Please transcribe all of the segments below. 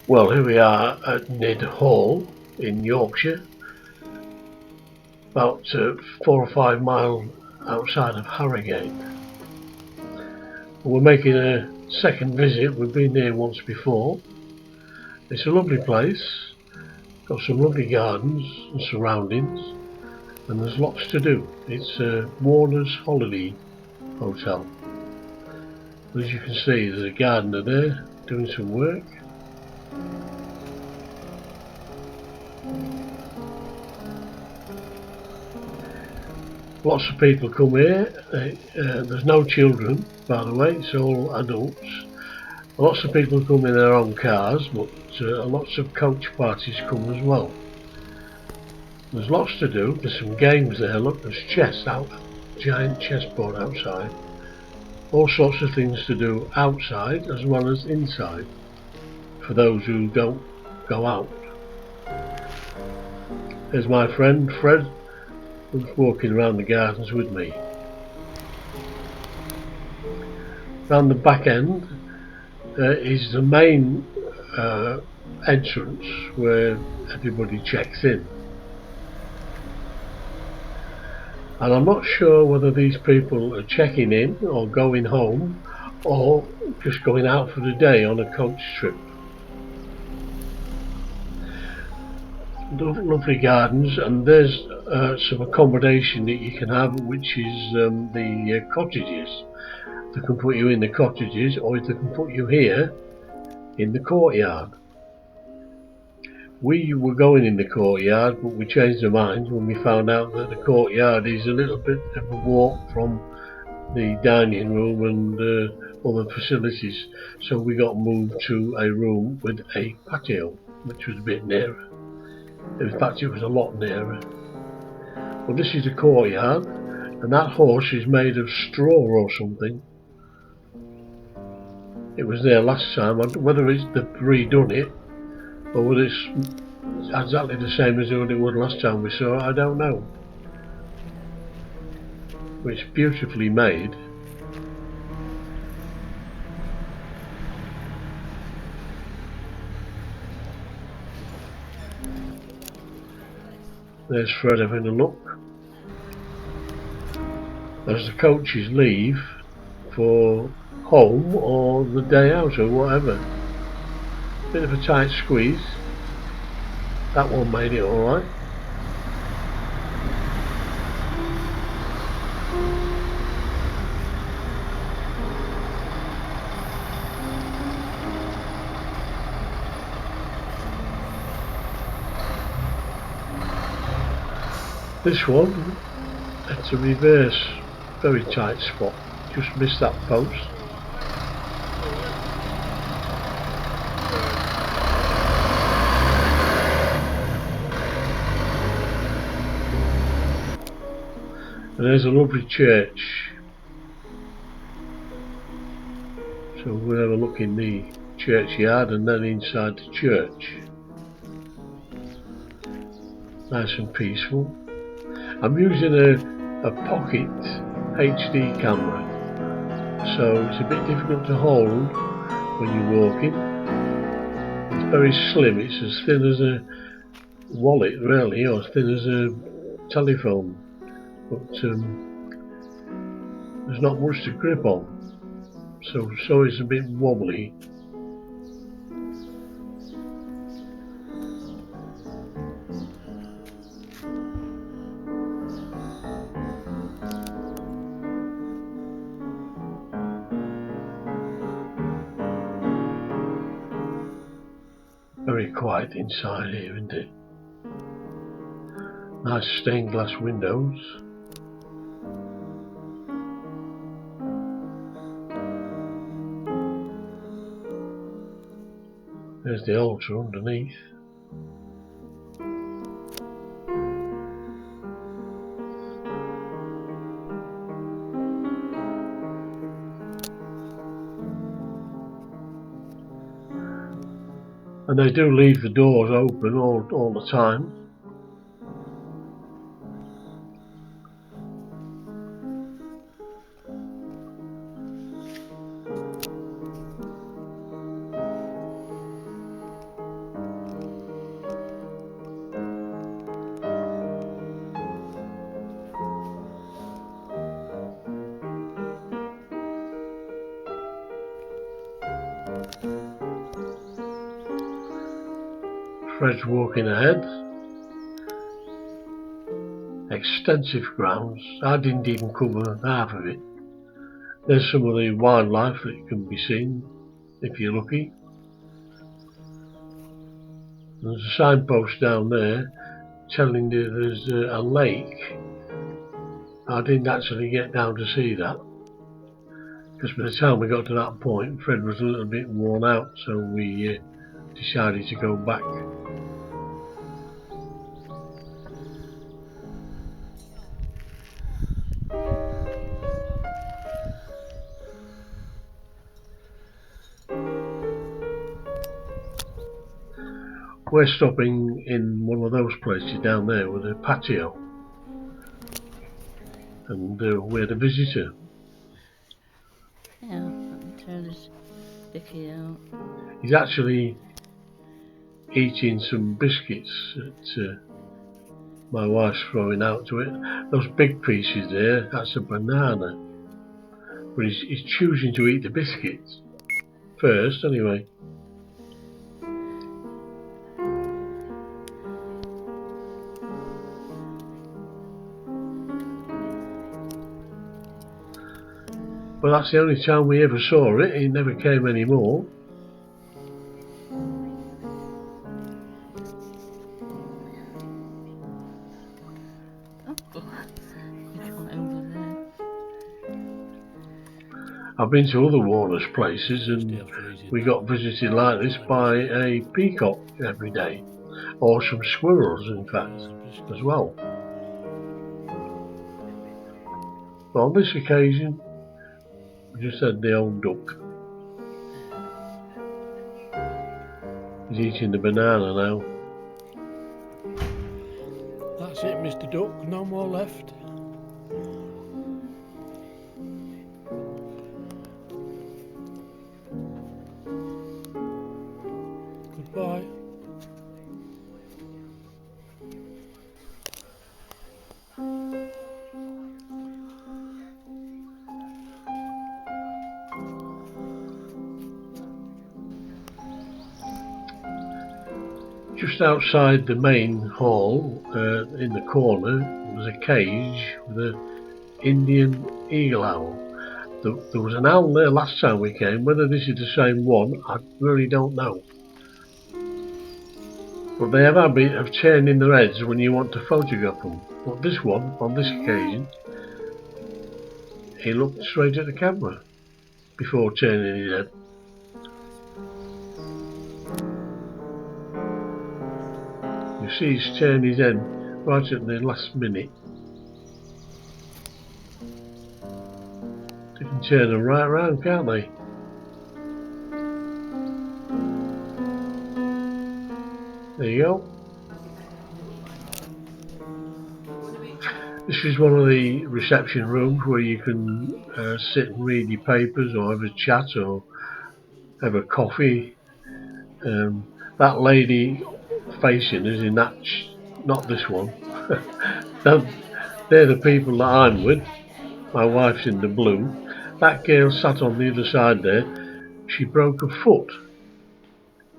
Well, here we are at Nidd Hall in Yorkshire, about 4 or 5 miles outside of Harrogate. We're making a second visit. We've been here once before. It's a lovely place, got some lovely gardens and surroundings, and there's lots to do. It's a Warner's Holiday Hotel. As you can see, there's a gardener there doing some work. Lots of people come here. There's no children, by the way, it's all adults. Lots of people come in their own cars, but lots of coach parties come as well. There's lots to do. There's some games there. Look, there's chess out, giant chessboard outside. All sorts of things to do outside as well as inside for those who don't go out. There's my friend Fred, who's walking around the gardens with me. Round the back end is the main entrance where everybody checks in. And I'm not sure whether these people are checking in or going home or just going out for the day on a coach trip. Lovely gardens, and there's some accommodation that you can have, which is the cottages. They can put you in the cottages, or they can put you here in the courtyard. We were going in the courtyard, but we changed our minds when we found out that the courtyard is a little bit of a walk from the dining room and other facilities, so we got moved to a room with a patio, which was a bit nearer. In fact, it was a lot nearer. Well, this is the courtyard, and that horse is made of straw or something. It was there last time. Whether they've redone it or whether it's exactly the same as what it was last time we saw it, I don't know. But it's beautifully made. There's Fred having a look. As the coaches leave for home or the day out or whatever. Bit of a tight squeeze. That one made it alright. This one had to reverse, very tight spot, just missed that post. And there's a lovely church, so we'll have a look in the churchyard and then inside the church. Nice and peaceful. I'm using a pocket HD camera, so it's a bit difficult to hold when you're walking. It's very slim, it's as thin as a wallet really, or as thin as a telephone, but there's not much to grip on, so it's a bit wobbly. Very quiet inside here, isn't it? Nice stained glass windows. There's the altar underneath. And they do leave the doors open all the time. Fred's walking ahead. Extensive grounds. I didn't even cover half of it. There's some of the wildlife that can be seen if you're lucky. There's a signpost down there telling you there's a lake. I didn't actually get down to see that, because by the time we got to that point, Fred was a little bit worn out, so we decided to go back. We're stopping in one of those places down there with a patio, and we had a visitor. Yeah, I'll turn this sticky out. He's actually eating some biscuits that my wife's throwing out to it. Those big pieces there, that's a banana. But he's choosing to eat the biscuits first, anyway. But that's the only time we ever saw it. It never came anymore. I've been to other Warner's places and we got visited like this by a peacock every day, or some squirrels in fact as well. But on this occasion we just had the old duck. He's eating the banana now. That's it, Mr. Duck, no more left. Goodbye. Just outside the main hall, in the corner, was a cage with an Indian eagle owl. There was an owl there last time we came. Whether this is the same one, I really don't know. But they have a habit of turning their heads when you want to photograph them. But this one, on this occasion, he looked straight at the camera before turning his head. You see he's turned his head right at the last minute. They can turn them right around, can't they? There you go. This is one of the reception rooms where you can sit and read your papers or have a chat or have a coffee. That lady facing us in that, not this one. They're the people that I'm with. My wife's in the blue. That girl sat on the other side there. She broke her foot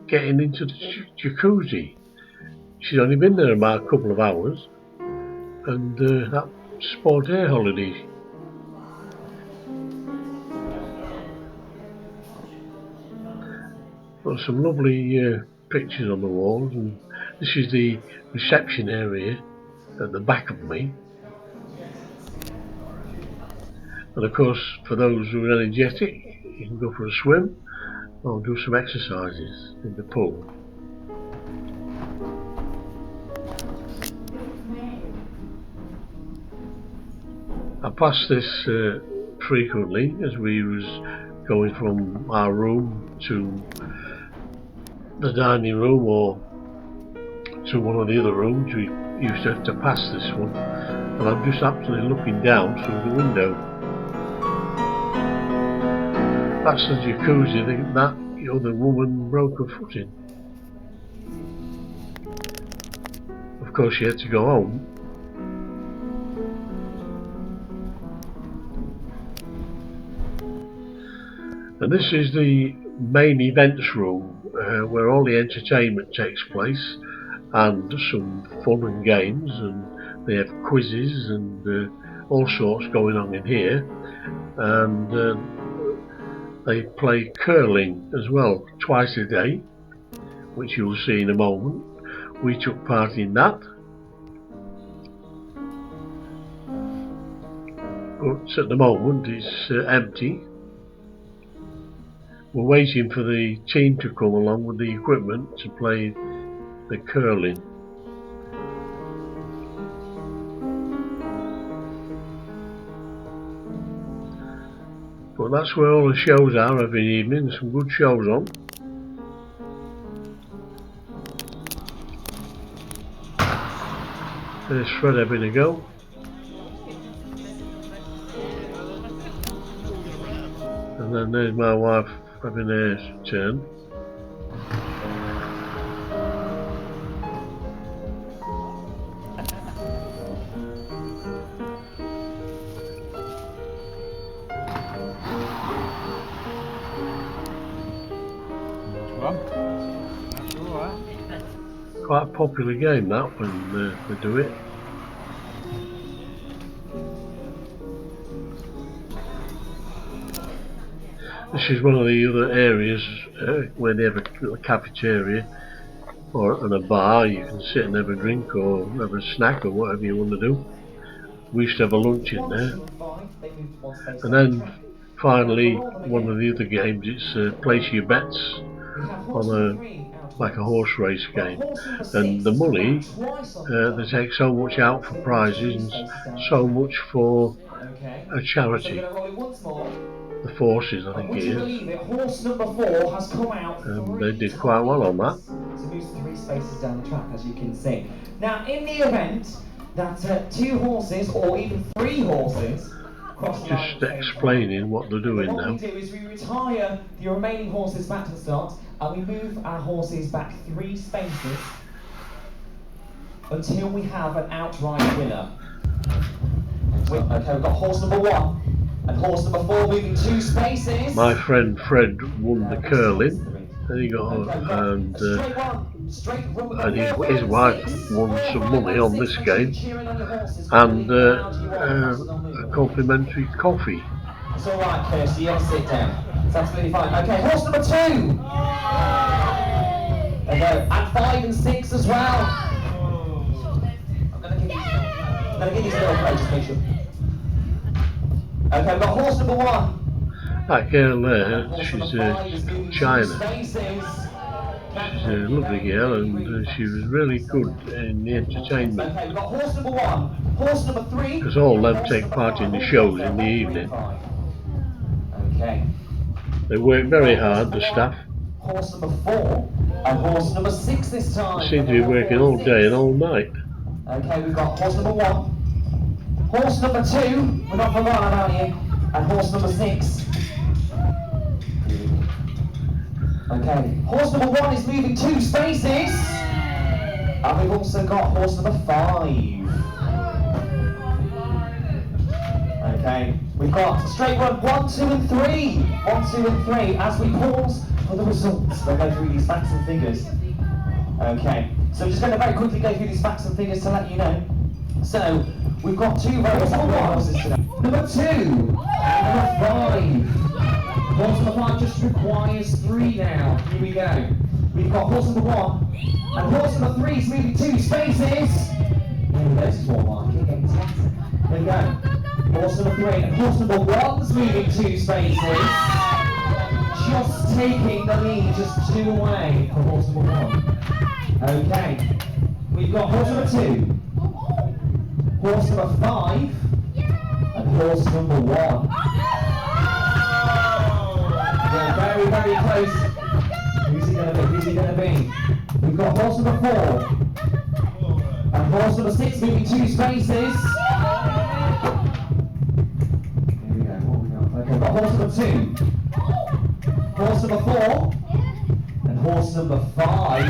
getting into the jacuzzi. She'd only been there about a couple of hours, and that spoiled her holiday. Got some lovely pictures on the walls, and this is the reception area at the back of me. And of course, for those who are energetic, you can go for a swim or do some exercises in the pool. I passed this frequently as we was going from our room to the dining room or to one of the other rooms. We used to have to pass this one, and I'm just actually looking down through the window. That's the jacuzzi that the other woman broke her foot in. Of course she had to go home. And this is the main events room where all the entertainment takes place, and some fun and games, and they have quizzes and all sorts going on in here. And they play curling as well twice a day, which you'll see in a moment. We took part in that, but at the moment it's empty. We're waiting for the team to come along with the equipment to play the curling. But that's where all the shows are every evening. Some good shows on. There's Fred having a go. And then there's my wife having her turn. Quite a popular game that when they do it. This is one of the other areas where they have a cafeteria or a bar. You can sit and have a drink or have a snack or whatever you want to do. We used to have a lunch in there. And then finally, one of the other games, it's place your bets on like a horse race game, and the money they take so much out for prizes and so much for a charity. The Forces, I think it is. Horse number 4 has come out. And they did quite well on that. So moves 3 spaces down the track, as you can see. Now, in the event that 2 horses or even 3 horses cross the line, just explaining what they're doing now. What we do is we retire the remaining horses back to the start, and we move our horses back 3 spaces until we have an outright winner. Okay, we've got horse number 1 and horse number 4 moving 2 spaces. My friend Fred won the curling. There you go, and his wife won some money on this game, and a complimentary coffee. It's alright, Kirsty, yes, sit down. It's absolutely fine. Okay, horse number 2! There you go, and 5 and 6 as well. I'm going to give these a little play, just make sure. Okay, we've got horse number 1. That girl there, she's China. She's a lovely girl, and she was really good in the entertainment. Okay, we've got horse number 1, horse number 3. Because all them take part in the shows in the evening. Okay. They work very hard, the staff. Horse number 4 and horse number 6 this time. They seem to be working all day and all night. Okay, we've got horse number 1, horse number 2, we're not forgotten about you, and horse number 6. Okay, horse number 1 is moving 2 spaces, and we've also got horse number 5. Okay, we've got straight run 1, 2 and 3. 1, 2 and 3. As we pause for the results, we'll go through these facts and figures. Okay, so I'm just going to very quickly go through these facts and figures to let you know. So, we've got 2 very popular horses today. Number 2 and number 5. Horse number 5 just requires 3 now. Here we go. We've got horse number 1 and horse number 3 is moving 2 spaces. This is more like it, getting tighter. There we go. Horse number 3 and horse number 1's moving 2 spaces. Just taking the lead, just 2 away for horse number 1. Okay. We've got horse number 2, horse number 5, and horse number 1. They're very, very close. Who's he going to be? Who's he going to be? We've got horse number 4 and horse number 6 moving 2 spaces. Here we go. What have we got? Okay, we've got horse number 2, horse number 4, and horse number 5.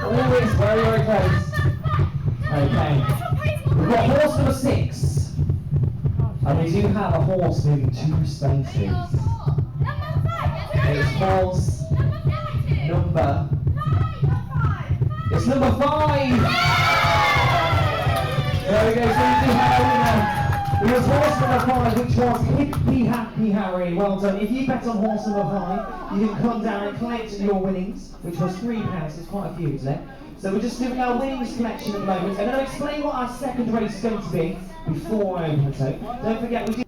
Always very, very close. Okay. We've got horse number 6. And we do have a horse moving 2 spaces. It's horse number. It's number 5! There we go, so we do have a winner. It was horse number 5, which was Hippie Happy Harry. Well done. If you bet on horse number 5, you can come down and collect your winnings, which was £3. There's quite a few, isn't it? So we're just doing our winnings collection at the moment. I'm going to explain what our second race is going to be before I open the tape. Don't forget we do.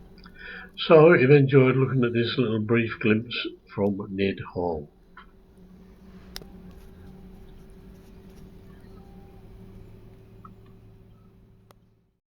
So you've enjoyed looking at this little brief glimpse from Nidd Hall.